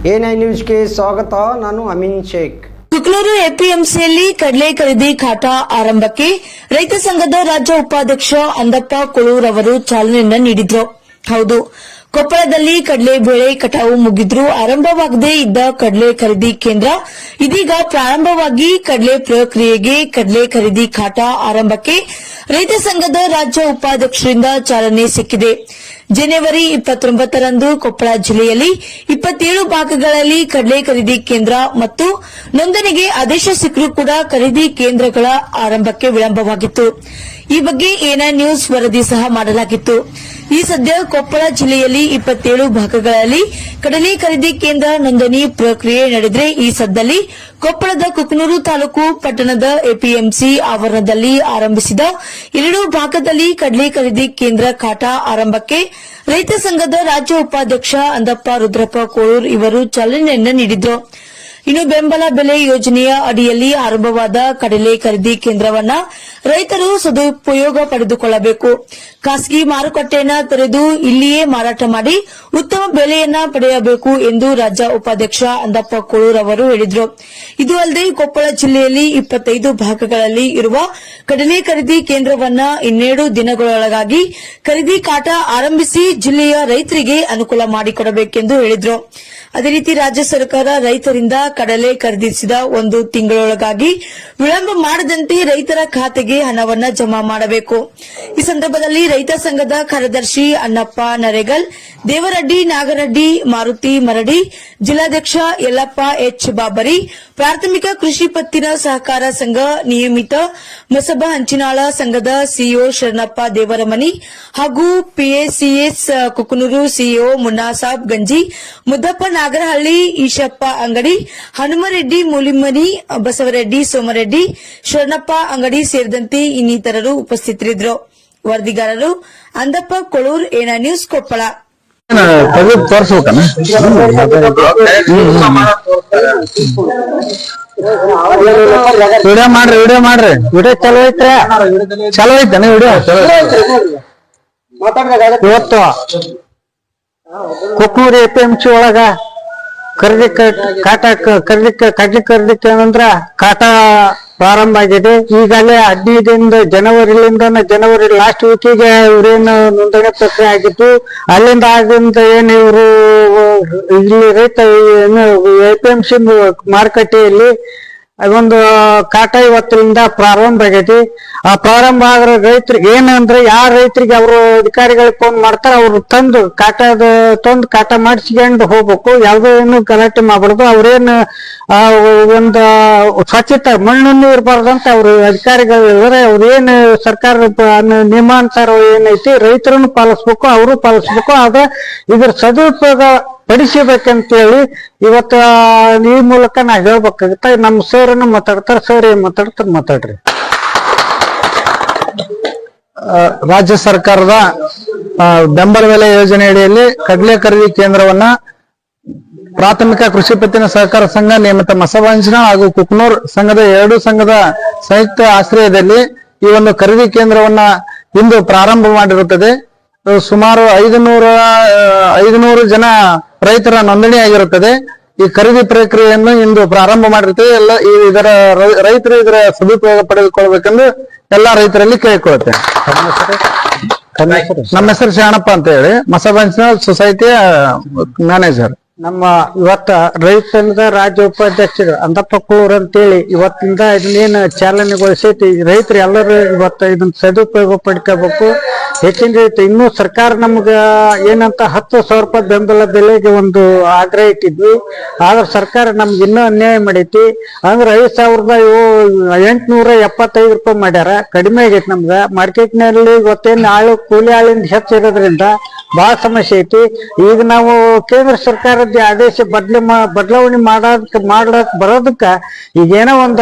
ಎ9 ನ್ಯೂಸ್ಗೆ ಸ್ವಾಗತ. ನಾನು ಅಮೀನ್ ಶೇಖ್. ಕುಕ್ನೂರು ಎಪಿಎಂಸಿಯಲ್ಲಿ ಕಡಲೆ ಖರೀದಿ ಖಾತಾ ಆರಂಭಕ್ಕೆ ರೈತ ಸಂಘದ ರಾಜ್ಯ ಉಪಾಧ್ಯಕ್ಷ ಅಂದಪ್ಪ ಕೊಳೂರ್ ಅವರು ಚಾಲನೆಯನ್ನ ನೀಡಿದ್ರು. ಹೌದು, ಕೊಪ್ಪಳದಲ್ಲಿ ಕಡಲೆ ಬೆಳೆ ಕಟಾವು ಮುಗಿದ್ರೂ ಆರಂಭವಾಗದೇ ಇದ್ದ ಕಡಲೆ ಖರೀದಿ ಕೇಂದ್ರ ಇದೀಗ ಪ್ರಾರಂಭವಾಗಿ ಕಡಲೆ ಪ್ರಕ್ರಿಯೆಗೆ ಕಡಲೆ ಖರೀದಿ ಖಾತಾ ಆರಂಭಕ್ಕೆ ರೈತ ಸಂಘದ ರಾಜ್ಯ ಉಪಾಧ್ಯಕ್ಷರಿಂದ ಚಾಲನೆ ಸಿಕ್ಕಿದೆ. ಜನವರಿ 29ರಂದು ಕೊಪ್ಪಳ ಜಿಲ್ಲೆಯಲ್ಲಿ 27 ಭಾಗಗಳಲ್ಲಿ ಕಡಲೆ ಖರೀದಿ ಕೇಂದ್ರ ಮತ್ತು ನೋಂದಣಿಗೆ ಆದೇಶ ಸಿಕ್ಕರೂ ಕೂಡ ಖರೀದಿ ಕೇಂದ್ರಗಳ ಆರಂಭಕ್ಕೆ ವಿಳಂಬವಾಗಿತ್ತು. ಈ ಬಗ್ಗೆ ಎ9 ನ್ಯೂಸ್ ವರದಿ ಸಹ ಮಾಡಲಾಗಿತ್ತು. ಈ ಸದ್ಯ ಕೊಪ್ಪಳ ಜಿಲ್ಲೆಯಲ್ಲಿ 27 ಭಾಗಗಳಲ್ಲಿ ಕಡಲೆ ಖರೀದಿ ಕೇಂದ್ರ ನೋಂದಣಿ ಪ್ರಕ್ರಿಯೆ ನಡೆದರೆ ಈ ಸದ್ದಲ್ಲಿ ಕೊಪ್ಪಳದ ಕುಕ್ನೂರು ತಾಲೂಕು ಪಟ್ಟಣದ ಎಪಿಎಂಸಿ ಆವರಣದಲ್ಲಿ ಆರಂಭಿಸಿದ 2 ಭಾಗದಲ್ಲಿ ಕಡಲೆ ಖರೀದಿ ಕೇಂದ್ರ ಖಾತಾ ಆರಂಭಕ್ಕೆ ರೈತ ಸಂಘದ ರಾಜ್ಯ ಉಪಾಧ್ಯಕ್ಷ ಅಂದಪ್ಪ ರುದ್ರಪ್ಪ ಕೋಳೂರ್ ಇವರು ಚಾಲನೆಯನ್ನ ನೀಡಿದ್ರು. ಇನ್ನು ಬೆಂಬಲ ಬೆಲೆ ಯೋಜನೆಯ ಅಡಿಯಲ್ಲಿ ಆರಂಭವಾದ ಕಡಲೆ ಖರೀದಿ ಕೇಂದ್ರವನ್ನ ರೈತರು ಸದುಪಯೋಗ ಪಡೆದುಕೊಳ್ಳಬೇಕು. ಖಾಸಗಿ ಮಾರುಕಟ್ಟೆಯನ್ನು ತೆರೆದು ಇಲ್ಲಿಯೇ ಮಾರಾಟ ಮಾಡಿ ಉತ್ತಮ ಬೆಲೆಯನ್ನ ಪಡೆಯಬೇಕು ಎಂದು ರಾಜ್ಯ ಉಪಾಧ್ಯಕ್ಷ ಅಂದಪ್ಪ ಕೋಳೂರ್ ಅವರು ಹೇಳಿದರು. ಇದು ಅಲ್ಲದೆ ಕೊಪ್ಪಳ ಜಿಲ್ಲೆಯಲ್ಲಿ 25 ಭಾಗಗಳಲ್ಲಿ ಇರುವ ಕಡಲೆ ಖರೀದಿ ಕೇಂದ್ರವನ್ನ 2 ದಿನಗಳೊಳಗಾಗಿ ಖರೀದಿ ಖಾತಾ ಆರಂಭಿಸಿ ಜಿಲ್ಲೆಯ ರೈತರಿಗೆ ಅನುಕೂಲ ಮಾಡಿಕೊಡಬೇಕೆಂದು ಹೇಳಿದರು. ಅದೇ ರೀತಿ ರಾಜ್ಯ ಸರ್ಕಾರ ರೈತರಿಂದ ಕಡಲೆ ಖರೀದಿಸಿದ 1 ತಿಂಗಳೊಳಗಾಗಿ ವಿಳಂಬ ಮಾಡದಂತೆ ರೈತರ ಖಾತೆಗೆ ಹಣವನ್ನು ಜಮಾ ಮಾಡಬೇಕು. ಈ ಸಂದರ್ಭದಲ್ಲಿ ರೈತ ಸಂಘದ ಕಾರ್ಯದರ್ಶಿ ಅಣ್ಣಪ್ಪ ನರೇಗಲ್, ದೇವರಡ್ಡಿ ನಾಗರಡ್ಡಿ, ಮಾರುತಿ ಮರಡಿ, ಜಿಲ್ಲಾಧ್ಯಕ್ಷ ಯಲ್ಲಪ್ಪ ಎಚ್ ಬಾಬರಿ, ಪ್ರಾಥಮಿಕ ಕೃಷಿ ಪತ್ತಿನ ಸಹಕಾರ ಸಂಘ ನಿಯಮಿತ ಮಸಬ ಹಂಚಿನಾಳ ಸಂಘದ ಸಿಇಒ ಶರಣಪ್ಪ ದೇವರಮನಿ ಹಾಗೂ ಪಿಎಸಿಎಸ್ ಕುಕನೂರು ಸಿಇಒ ಮುನ್ನಾಸಾಬ್ ಗಂಜಿ, ಮುದ್ದಪ್ಪ ನಾಗರಹಳ್ಳಿ, ಈಶಪ್ಪ ಅಂಗಡಿ, ಹನುಮರೆಡ್ಡಿ ಮೂಲಿಮನಿ, ಬಸವರೆಡ್ಡಿ ಸೋಮರೆಡ್ಡಿ, ಶರಣಪ್ಪ ಅಂಗಡಿ ಸೇರಿದಂತೆ ಇನ್ನಿತರರು ಉಪಸ್ಥಿತರಿದ್ದರು. ವರದಿಗಾರರು ಅಂದಪ್ಪ ಕೊಳೂರ್, ಎ9 ನ್ಯೂಸ್, ಕೊಪ್ಪಳ. ವಿಡಿಯೋ ಮಾಡ್ರಿ ವಿಡಿಯೋ ಚಲೋ ಐತ್ರಿ, ಚಲೋ ಐತೇನ ವಿಡಿಯೋ? ಇವತ್ತು ಕುಕ್ನೂರು ಎಪಿಎಂಸಿ ಒಳಗ ಕಡ್ಲೆ ಖರೀದಿ ಅಂದ್ರ ಕಾಟಾ ಪ್ರಾರಂಭ ಆಗಿದೆ. ಈಗಲೇ 15 ಜನವರಿ ಲಾಸ್ಟ್ ವೀಕಿಗೆ ಇವ್ರೇನು ನೋಂದಣಿ ಪ್ರಕ್ರಿಯೆ ಆಗಿತ್ತು. ಅಲ್ಲಿಂದ ಏನ್ ಇವರು ಇಲ್ಲಿ ರೈತ ಎಪಿಎಂಸಿ ಮಾರುಕಟ್ಟೆಯಲ್ಲಿ ಒಂದು ಕಾಟಾ ಇವತ್ತಿನಿಂದ ಪ್ರಾರಂಭ ಆಗೈತಿ. ಆ ಪ್ರಾರಂಭ ಆದ್ರ ರೈತರಿಗೆ ಏನಂದ್ರೆ ಯಾರ ರೈತರಿಗೆ ಅವರು ಅಧಿಕಾರಿಗಳಿಗೆ ಫೋನ್ ಮಾಡ್ತಾರ, ಅವ್ರು ತಂದು ಕಾಟಾ ಮಾಡಿಸ್ಕೊಂಡು ಹೋಗ್ಬೇಕು. ಯಾವ್ದೋ ಏನು ಗಲಾಟೆ ಮಾಡ್ಬಾರ್ದು. ಅವ್ರೇನು ಒಂದು ಸ್ವಚ್ಛತೆ ಮಣ್ಣನ್ನು ಇರಬಾರ್ದಂತ ಅವ್ರು ಅಧಿಕಾರಿಗಳು ಇದಾರೆ. ಅವ್ರೇನು ಸರ್ಕಾರ ನಿಯಮಾನುಸಾರ ಏನೈತಿ ರೈತರನ್ನು ಪಾಲಿಸ್ಬೇಕು, ಅವರು ಪಾಲಿಸ್ಬೇಕು. ಆದ್ರೆ ಇದ್ರ ಸದುಪಯೋಗ ಪಡಿಸಬೇಕಂತೇಳಿ ಇವತ್ತು ಈ ಮೂಲಕ ನಾ ಹೇಳ್ಬೇಕಾಗುತ್ತೆ. ನಮ್ಮ ಸರ್ ಮಾತಾಡ್ತಾರ. ಸರ್ ಏನ್ ಮಾತಾಡ್ರಿ. ರಾಜ್ಯ ಸರ್ಕಾರದ ಬೆಂಬಲ ಬೆಲೆ ಯೋಜನೆ ಅಡಿಯಲ್ಲಿ ಕಡಲೆ ಖರೀದಿ ಕೇಂದ್ರವನ್ನ ಪ್ರಾಥಮಿಕ ಕೃಷಿ ಪತ್ತಿನ ಸಹಕಾರ ಸಂಘ ನಿಯಮಿತ ಮಸಬಾಂಚನ ಹಾಗೂ ಕುಕ್ನೂರ್ ಸಂಘದ 2 ಸಂಘದ ಸಂಯುಕ್ತ ಆಶ್ರಯದಲ್ಲಿ ಈ ಒಂದು ಖರೀದಿ ಕೇಂದ್ರವನ್ನ ಇಂದು ಪ್ರಾರಂಭ ಮಾಡಿರುತ್ತದೆ. ಸುಮಾರು 500 ಜನ ರೈತರ ನೋಂದಣಿ ಆಗಿರುತ್ತದೆ. ಈ ಖರೀದಿ ಪ್ರಕ್ರಿಯೆಯನ್ನು ಇಂದು ಪ್ರಾರಂಭ ಮಾಡಿರುತ್ತದೆ. ಇದರ ರೈತರು ಇದರ ಸದುಪಯೋಗ ಪಡೆದುಕೊಳ್ಬೇಕೆಂದು ಎಲ್ಲಾ ರೈತರಲ್ಲಿ ಕೇಳಿಕೊಳ್ಳುತ್ತೆ. ನಮ್ಮ ಹೆಸರು ಶರಣಪ್ಪ ಅಂತ ಹೇಳಿ, ಮಸಬಂಚನ ಸೊಸೈಟಿಯ ಮ್ಯಾನೇಜರ್. ನಮ್ಮ ಇವತ್ತ ರೈತ ಸಂಘದ ರಾಜ್ಯ ಉಪಾಧ್ಯಕ್ಷರು ಅಂದಪ್ಪ ಕೋಳೂರ್ ಅಂತೇಳಿ ಇವತ್ತಿಂದ ಇದನ್ನೇನು ಚಾಲನೆಗೊಳಿಸೈತಿ. ರೈತರು ಎಲ್ಲರೂ ಇವತ್ತ ಇದನ್ನ ಸದುಪಯೋಗ ಪಡ್ಕೋಬೇಕು. ಹೆಚ್ಚಿನ ರೀತಿ ಇನ್ನೂ ಸರ್ಕಾರ ನಮ್ಗ ಏನಂತ 10,000 ರೂಪಾಯಿ ಬೆಂಬಲ ಬೆಲೆಗೆ ಒಂದು ಆಗ್ರಹ ಇಟ್ಟಿದ್ವಿ. ಆದ್ರೆ ಸರ್ಕಾರ ನಮ್ಗೆ ಇನ್ನೂ ಅನ್ಯಾಯ ಮಾಡೈತಿ. ಅಂದ್ರೆ 5,875 ರೂಪಾಯಿ ಮಾಡ್ಯಾರ. ಕಡಿಮೆ ಆಗೈತಿ ನಮ್ಗ. ಮಾರ್ಕೆಟ್ನಲ್ಲಿ ಇವತ್ತೇನು ಕೂಲಿ ಆಳಿಂದ ಹೆಚ್ಚಿರೋದ್ರಿಂದ ಬಹಳ ಸಮಸ್ಯೆ ಐತಿ. ಈಗ ನಾವು ಕೇಂದ್ರ ಸರ್ಕಾರದ ಆದೇಶ ಬದಲಾವಣೆ ಮಾಡಕ್ ಬರೋದಕ್ಕ ಈಗೇನೋ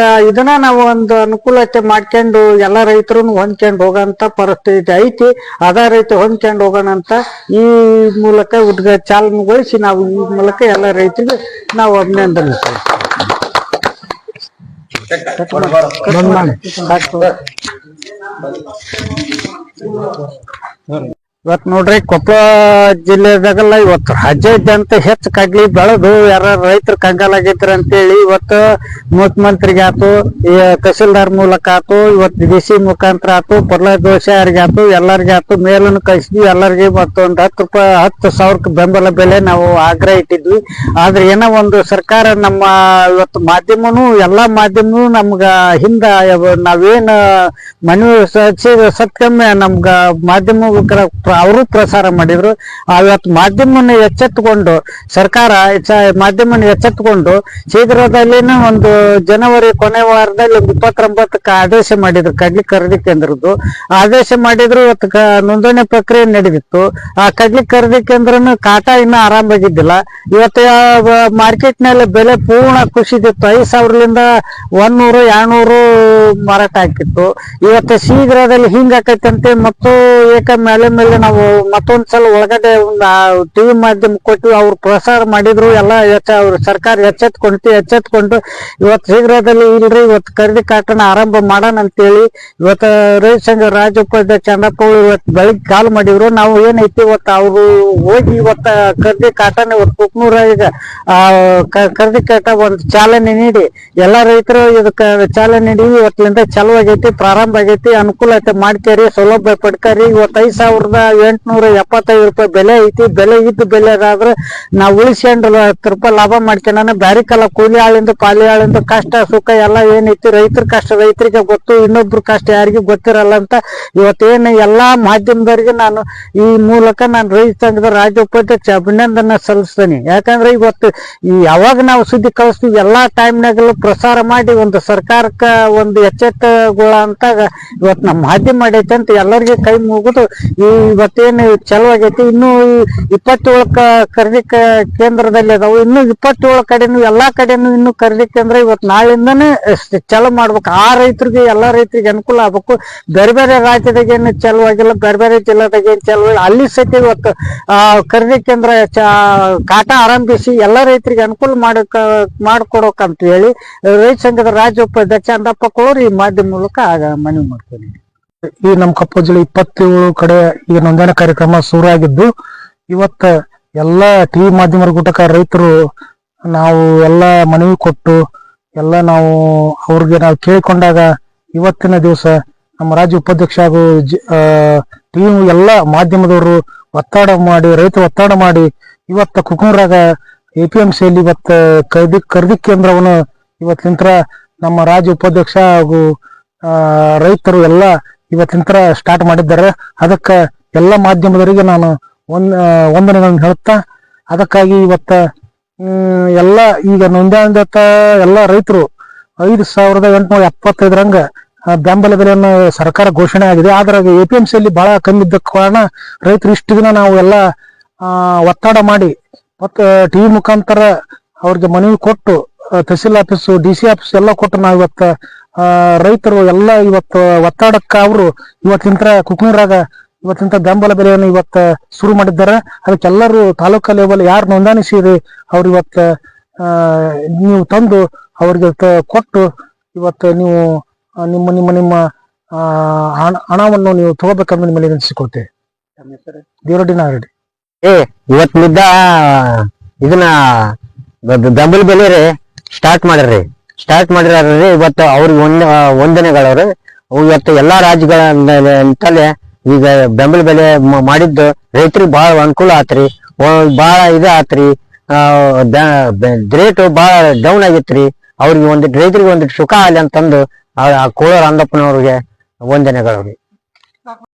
ಇದನ್ನ ನಾವು ಒಂದು ಅನುಕೂಲತೆ ಮಾಡ್ಕೊಂಡು ಎಲ್ಲಾ ರೈತರನ್ನು ಹೊಂದ್ಕೊಂಡು ಹೋಗೋಂತ ಪರಿಸ್ಥಿತಿ ಐತಿ. ಅದ ರೈತ ಹೊಂದ್ಕೊಂಡು ಹೋಗೋಣ ಅಂತ ಈ ಮೂಲಕ ಚಾಲನೆಗೊಳಿಸಿ ನಾವು ಈ ಮೂಲಕ ಎಲ್ಲ ರೈತರಿಗೆ ನಾವು ಅಭಿನಂದನೆ ಇವತ್ ನೋಡ್ರಿ ಕೊಪ್ಪಳ ಜಿಲ್ಲೆದಾಗಲ್ಲ ಇವತ್ತು ರಾಜ್ಯಾದ್ಯಂತ ಹೆಚ್ಚು ಕಡ್ಲಿ ಬೆಳೆದು ಯಾರ ರೈತರು ಕಂಗಾಲಾಗಿದ್ರ ಅಂತೇಳಿ ಇವತ್ತು ಮುಖ್ಯಮಂತ್ರಿಗೆ ಆತು, ತಹಸೀಲ್ದಾರ್ ಮೂಲಕ ಆತು, ಇವತ್ತು ಡಿಸಿ ಮುಖಾಂತರ ಆತು, ಪರ್ಲಾದೋಷರಿಗೆ ಆತು, ಎಲ್ಲರಿಗೆ ಆತು, ಮೇಲನ್ನು ಕಳಿಸಿದ್ವಿ. ಎಲ್ಲರಿಗೆ ಮತ್ತೊಂದು 10,000 ಬೆಂಬಲ ಬೆಲೆ ನಾವು ಆಗ್ರಹ ಇಟ್ಟಿದ್ವಿ. ಆದ್ರೆ ಏನೋ ಒಂದು ಸರ್ಕಾರ ನಮ್ಮ ಇವತ್ತು ಮಾಧ್ಯಮನು ಎಲ್ಲಾ ಮಾಧ್ಯಮನು ನಮ್ಗ ಹಿಂದ ನಾವೇನ್ ಮನವಿ ಸತ್ಕಮ್ಮೆ ನಮ್ಗ ಮಾಧ್ಯಮ ಅವರು ಪ್ರಸಾರ ಮಾಡಿದ್ರು. ಇವತ್ತು ಮಾಧ್ಯಮವನ್ನು ಎಚ್ಚೆತ್ತುಕೊಂಡು ಸರ್ಕಾರ ಮಾಧ್ಯಮವನ್ನು ಎಚ್ಚೆತ್ತುಕೊಂಡು ಶೀಘ್ರದಲ್ಲಿನ ಒಂದು ಜನವರಿ ಕೊನೆ ವಾರದಲ್ಲಿ 29ಕ್ಕೆ ಆದೇಶ ಮಾಡಿದ್ರು. ಕಡ್ಲಿ ಖರೀದಿ ಕೇಂದ್ರದ್ದು ಆದೇಶ ಮಾಡಿದ್ರು. ಇವತ್ತು ನೋಂದಣಿ ಪ್ರಕ್ರಿಯೆ ನಡೆದಿತ್ತು. ಆ ಕಡ್ಲಿ ಖರೀದಿ ಕೇಂದ್ರನು ಕಾಟ ಇನ್ನೂ ಆರಂಭಾಗಿದ್ದಿಲ್ಲ. ಇವತ್ತು ಮಾರ್ಕೆಟ್ ನಲ್ಲಿ ಬೆಲೆ ಪೂರ್ಣ ಕುಸಿದಿತ್ತು. 5,000ರಿಂದ 100, 200 ಮಾರಾಟ ಆಗ್ತಿತ್ತು. ಇವತ್ತು ಶೀಘ್ರದಲ್ಲಿ ಹಿಂಗಾಕೈತೆ ಅಂತ ಮತ್ತು ಮೇಲೆ ನಾವು ಮತ್ತೊಂದ್ಸಲ ಒಳಗಡೆ ಟಿವಿ ಮಾಧ್ಯಮ ಕೊಟ್ಟು ಅವ್ರು ಪ್ರಸಾರ ಮಾಡಿದ್ರು. ಎಲ್ಲ ಅವ್ರ ಸರ್ಕಾರ ಎಚ್ಚೆತ್ಕೊಂಡು ಇವತ್ತು ಶೀಘ್ರದಲ್ಲಿ ಇಲ್ರಿ ಇವತ್ತು ಖರೀದಿ ಕಾಟನ ಆರಂಭ ಮಾಡೋಣ ಅಂತೇಳಿ ಇವತ್ತು ರೈತ ಸಂಘ ರಾಜ್ಯ ಉಪಾಧ್ಯಕ್ಷ ಚಂದಪ್ಪ ಇವತ್ತು ಬೆಳಿಗ್ಗೆ ಕಾಲ್ ಮಾಡಿದ್ರು. ನಾವು ಏನೈತಿ ಇವತ್ತು ಅವ್ರು ಹೋಗಿ ಇವತ್ತ ಖರೀದಿ ಕಾಟನ ಇವತ್ತು ಕುಕ್ನೂರ ಈಗ ಖರೀದಿ ಕಾಟ ಒಂದು ಚಾಲನೆ ನೀಡಿ ಎಲ್ಲಾ ರೈತರು ಇದಕ್ಕೆ ಚಾಲನೆ ನೀಡಿ ಇವತ್ತಿನಿಂದ ಚಾಲು ಆಗೈತಿ, ಪ್ರಾರಂಭ ಆಗೈತಿ, ಅನುಕೂಲ ಐತೆ ಮಾಡ್ಕೇರಿ, ಸೌಲಭ್ಯ ಪಡ್ಕರಿ. ಇವತ್ತು 5,875 ಬೆಲೆ ಐತಿ. ಬೆಲೆ ಇದ್ದು ಬೆಲೆ ಅದಾದ್ರೆ ನಾವು ಉಳಿಸ್ಕೊಂಡು 10 ರೂಪಾಯಿ ಲಾಭ ಮಾಡ್ಕೊಂಡ ಬ್ಯಾರಿ ಕಾಲ ಕೂಲಿ ಆಳಿಂದ ಪಾಲಿ ಆಳಿಂದ ಕಷ್ಟ ಸುಖ ಎಲ್ಲ ಏನೈತಿ ರೈತರ ಕಷ್ಟ ರೈತರಿಗೆ ಗೊತ್ತು, ಇನ್ನೊಬ್ರು ಕಷ್ಟ ಯಾರಿಗೂ ಗೊತ್ತಿರಲ್ಲ ಅಂತ ಇವತ್ತೇನು ಎಲ್ಲಾ ಮಾಧ್ಯಮದವರಿಗೆ ನಾನು ಈ ಮೂಲಕ ನಾನು ರೈತ ಸಂಘದ ರಾಜ್ಯ ಉಪಾಧ್ಯಕ್ಷ ಅಭಿನಂದನೆ ಸಲ್ಲಿಸ್ತೇನೆ. ಯಾಕಂದ್ರೆ ಇವತ್ತು ಯಾವಾಗ ನಾವು ಸುದ್ದಿ ಕಳಿಸ್ತೀವಿ ಎಲ್ಲಾ ಟೈಮ್ನಾಗಲೂ ಪ್ರಸಾರ ಮಾಡಿ ಒಂದು ಸರ್ಕಾರಕ್ಕ ಒಂದು ಎಚ್ಚೆತ್ತುಗಳ ಅಂತ ಇವತ್ತು ನಮ್ಮ ಮಾಧ್ಯಮ ಮಾಡೈತೆ ಅಂತ ಎಲ್ಲರಿಗೆ ಕೈ ಮುಗಿದು ಇವತ್ತೇನು ಚಲೋ ಆಗೈತಿ. ಇನ್ನು 27 ಖರೀದಿ ಕೇಂದ್ರದಲ್ಲಿ ಅದಾವು. ಇನ್ನು 27 ಕಡೆನು ಎಲ್ಲಾ ಕಡೆನು ಇನ್ನು ಖರೀದಿ ಕೇಂದ್ರ ಇವತ್ತು ನಾಳಿಂದಾನೇ ಚಲೋ ಮಾಡ್ಬೇಕು. ಆ ರೈತರಿಗೆ ಎಲ್ಲಾ ರೈತರಿಗೆ ಅನುಕೂಲ ಆಗ್ಬೇಕು. ಬೇರೆ ಬೇರೆ ರಾಜ್ಯದಾಗ ಏನು ಚಲೋ ಆಗಿಲ್ಲ, ಬೇರೆ ಬೇರೆ ಜಿಲ್ಲಾದಾಗ ಏನ್ ಚಲೋ ಇಲ್ಲ, ಅಲ್ಲಿ ಸಹಿತ ಇವತ್ತು ಖರೀದಿ ಕೇಂದ್ರ ಕಾಟ ಆರಂಭಿಸಿ ಎಲ್ಲಾ ರೈತರಿಗೆ ಅನುಕೂಲ ಮಾಡ್ಕೊಡೋಕಂತ ಹೇಳಿ ರೈತ ಸಂಘದ ರಾಜ್ಯ ಉಪಾಧ್ಯಕ್ಷ ಚಂದಪ್ಪ ಕೋಳೂರು ಈ ಮಾಧ್ಯಮ ಮೂಲಕ ಮನವಿ ಮಾಡ್ತೀನಿ. ಈ ನಮ್ಮ ಕೊಪ್ಪಳ ಜಿಲ್ಲೆ 27 ಕಡೆ ಈಗ ನೋಂದಣಿ ಕಾರ್ಯಕ್ರಮ ಶುರು ಆಗಿದ್ದು ಇವತ್ತ ಎಲ್ಲಾ ಟಿವಿ ಮಾಧ್ಯಮರ ಕೂಟಕ ರೈತರು ನಾವು ಎಲ್ಲಾ ಮನವಿ ಕೊಟ್ಟು ಎಲ್ಲ ನಾವು ಅವ್ರಿಗೆ ನಾವು ಕೇಳಿಕೊಂಡಾಗ ಇವತ್ತಿನ ದಿವಸ ನಮ್ಮ ರಾಜ್ಯ ಉಪಾಧ್ಯಕ್ಷ ಹಾಗೂ ಟಿವಿ ಎಲ್ಲಾ ಮಾಧ್ಯಮದವರು ಒತ್ತಡ ಮಾಡಿ ರೈತರು ಒತ್ತಡ ಮಾಡಿ ಇವತ್ತ ಕುಕೂರಾಗ APMCಯಲ್ಲಿ ಇವತ್ತ ಖರೀದಿ ಕೇಂದ್ರವನ್ನು ಇವತ್ತಿನ ನಮ್ಮ ರಾಜ್ಯ ಉಪಾಧ್ಯಕ್ಷ ಹಾಗೂ ರೈತರು ಎಲ್ಲ ಇವತ್ತಿನ ಸ್ಟಾರ್ಟ್ ಮಾಡಿದ್ದಾರೆ. ಅದಕ್ಕ ಎಲ್ಲ ಮಾಧ್ಯಮದವರಿಗೆ ನಾನು ವಂದನೆಗಳನ್ನು ಹೇಳುತ್ತಾ ಅದಕ್ಕಾಗಿ ಇವತ್ತ ಎಲ್ಲ ಈಗ ನೋಂದಾಣಿತ ಎಲ್ಲ ರೈತರು 5,875 ಬೆಂಬಲ ಬೆಲೆಯನ್ನು ಸರ್ಕಾರ ಘೋಷಣೆ ಆಗಿದೆ. ಆದ್ರೆ APMCಯಲ್ಲಿ ಬಹಳ ಕಮ್ಮಿ ಇದ್ದ ಕಾರಣ ರೈತರು ಇಷ್ಟು ದಿನ ನಾವು ಎಲ್ಲ ಒತ್ತಡ ಮಾಡಿ ಮತ್ತು ಟಿವಿ ಮುಖಾಂತರ ಅವ್ರಿಗೆ ಮನವಿ ಕೊಟ್ಟು ತಹಸೀಲ್ ಆಫೀಸು DC ಆಫೀಸ್ ಎಲ್ಲ ಕೊಟ್ಟು ನಾವು ಇವತ್ತ ರೈತರು ಎಲ್ಲ ಇವತ್ತು ಒತ್ತಡಕ್ಕ ಅವರು ಇವತ್ತಿನ ಕುಕ್ನೂರಾಗ ಇವತ್ತಿನ ಬೆಂಬಲ ಬೆಲೆಯನ್ನು ಇವತ್ತ ಶುರು ಮಾಡಿದ್ದಾರೆ. ಅದಕ್ಕೆಲ್ಲರೂ ತಾಲೂಕಾ ಲೆವೆಲ್ ಯಾರು ನೋಂದಾಣಿಸಿರಿ ಅವ್ರು ಇವತ್ತ ನೀವು ತಂದು ಅವ್ರಿಗೆ ಕೊಟ್ಟು ಇವತ್ತು ನೀವು ನಿಮ್ಮ ಹಣವನ್ನು ನೀವು ತಗೋಬೇಕಂದ್ರೆ ನಿಮ್ಮಲ್ಲಿ ವಿನಂತಿಸಿಕೊಳ್ತೇವೆ. ದೇವರಡ್ಡಿ ನಾಗರೆಡ್ಡಿ. ಇವತ್ತಿನಿಂದ ಇದನ್ನ ಬೆಂಬಲ ಬೆಲೆ ಸ್ಟಾರ್ಟ್ ಮಾಡಿರ್ರಿ ಇವತ್ತು ಅವ್ರಿಗೆ ವಂದನೆಗಳವ್ರಿ. ಇವತ್ತು ಎಲ್ಲಾ ರಾಜ್ಯಗಳಂತಲೇ ಈಗ ಬೆಂಬಲ ಬೆಲೆ ಮಾಡಿದ್ದು ರೈತರಿಗೆ ಬಹಳ ಅನುಕೂಲ ಆತ್ರಿ, ಬಹಳ ಆತ್ರಿ. ರೇಟ್ ಬಹಳ ಡೌನ್ ಆಗಿತ್ರಿ. ಅವ್ರಿಗೆ ರೈತರಿಗೆ ಒಂದಿಟ್ಟು ಸುಖ ಆಗಲಿ ಅಂತಂದು ಕೋಳೂರು ಅಂದಪ್ಪನವ್ರಿಗೆ ವಂದನೆಗಳವ್ರಿ.